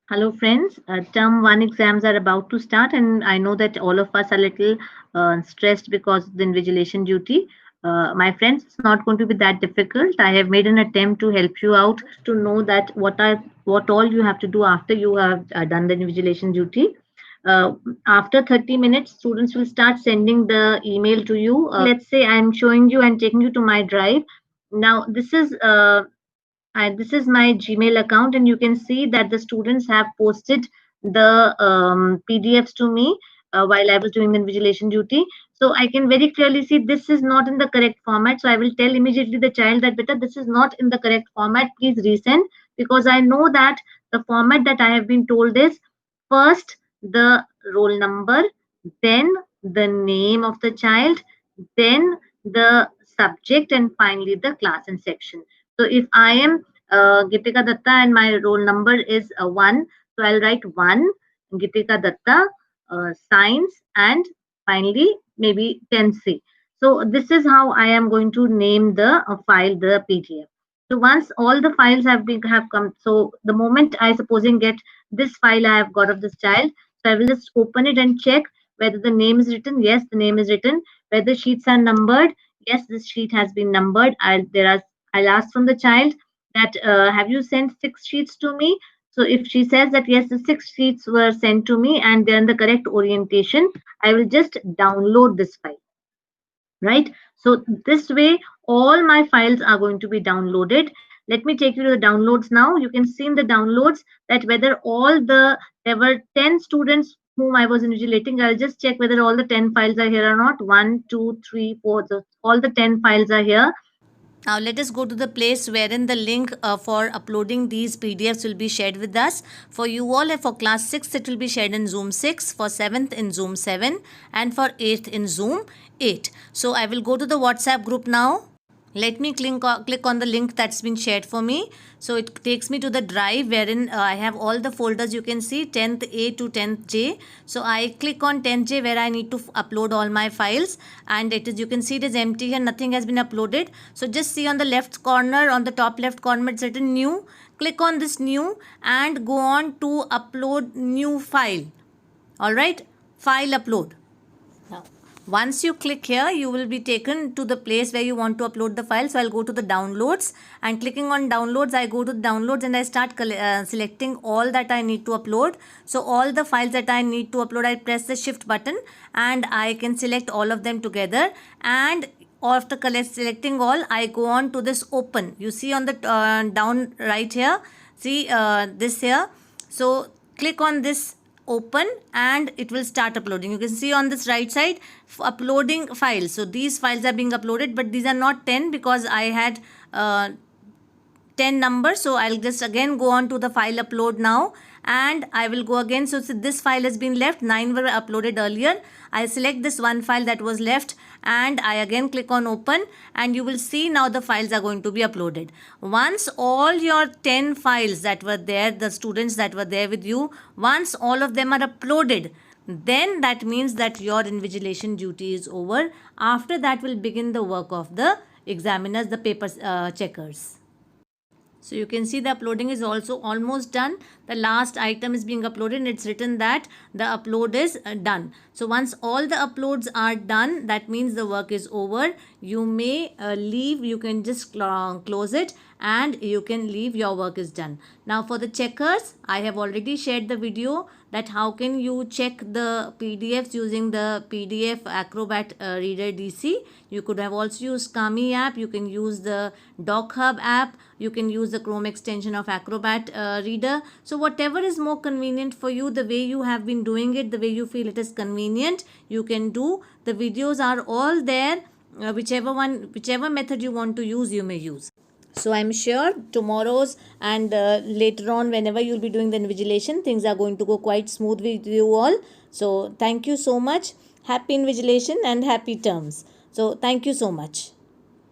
Hello, friends. Term 1 exams are about to start, and I know that all of us are a little stressed because of the invigilation duty. My friends, it's not going to be that difficult. I have made an attempt to help you out to know that what all you have to do after you have done the invigilation duty. Uh, After 30 minutes, students will start sending the email to you. Let's say I'm showing you and taking you to my drive. Now, this is my Gmail account, and you can see that the students have posted the PDFs to me while I was doing the invigilation duty. So I can very clearly see this is not in the correct format. So I will tell immediately the child that, beta, this is not in the correct format. Please resend, because I know that the format that I have been told is first the roll number, then the name of the child, then the subject, and finally the class and section. So if I am Gitika Datta and my roll number is 1, so I'll write 1 Gitika Datta, science, and finally maybe 10C. So this is how I am going to name the file, the PDF. So once all the files have come, so the moment I supposing get this file I have got of this child, so I will just open it and check whether the name is written. Yes, the name is written. Whether sheets are numbered. Yes, this sheet has been numbered. I'll ask from the child that have you sent 6 sheets to me. So if she says that yes, the 6 sheets were sent to me and they're in the correct orientation, I will just download this file, right? So this way all my files are going to be downloaded. Let me take you to the downloads now. You can see in the downloads that whether there were 10 students whom I was invigilating. I'll just check whether all the 10 files are here or not. 1, 2, 3, 4. So all the 10 files are here. Now let us go to the place wherein the link for uploading these PDFs will be shared with us. For you all, for class 6 it will be shared in Zoom 6, for 7th in Zoom 7, and for 8th in Zoom 8. So I will go to the WhatsApp group now. Let me click on the link that's been shared for me. So it takes me to the drive wherein I have all the folders. You can see 10th A to 10th J. So I click on 10th J where I need to upload all my files, and you can see it is empty here, nothing has been uploaded. So just see on the left corner, on the top left corner, it's written new. Click on this new and go on to upload new file. Alright, file upload. Now, once you click here, you will be taken to the place where you want to upload the file. So I'll go to the downloads, and clicking on downloads, I go to the downloads and I start selecting all that I need to upload. So all the files that I need to upload, I press the shift button and I can select all of them together. And after selecting all, I go on to this open. You see on the down right here, see this here. So click on this open and it will start uploading. You can see on this right side uploading files. So these files are being uploaded, but these are not 10 because I had 10 numbers. So I'll just again go on to the file upload now, and I will go again. So this file has been left, 9 were uploaded earlier. I select this one file that was left and I again click on open, and you will see now the files are going to be uploaded. Once all your 10 files that were there, the students that were there with you, once all of them are uploaded, then that means that your invigilation duty is over. After that will begin the work of the examiners, the paper checkers. So you can see the uploading is also almost done. The last item is being uploaded and it's written that the upload is done. So once all the uploads are done, that means the work is over. You may leave, you can just close it and you can leave, your work is done. Now for the checkers, I have already shared the video that how can you check the PDFs using the PDF Acrobat Reader DC. You could have also used Kami app, you can use the DocHub app, you can use the Chrome extension of Acrobat Reader. So whatever is more convenient for you, the way you have been doing it, the way you feel it is convenient, you can do. The videos are all there. Whichever method you want to use, you may use. So I'm sure tomorrow's and later on whenever you'll be doing the invigilation, things are going to go quite smooth with you all. So thank you so much. Happy invigilation and happy terms. So thank you so much.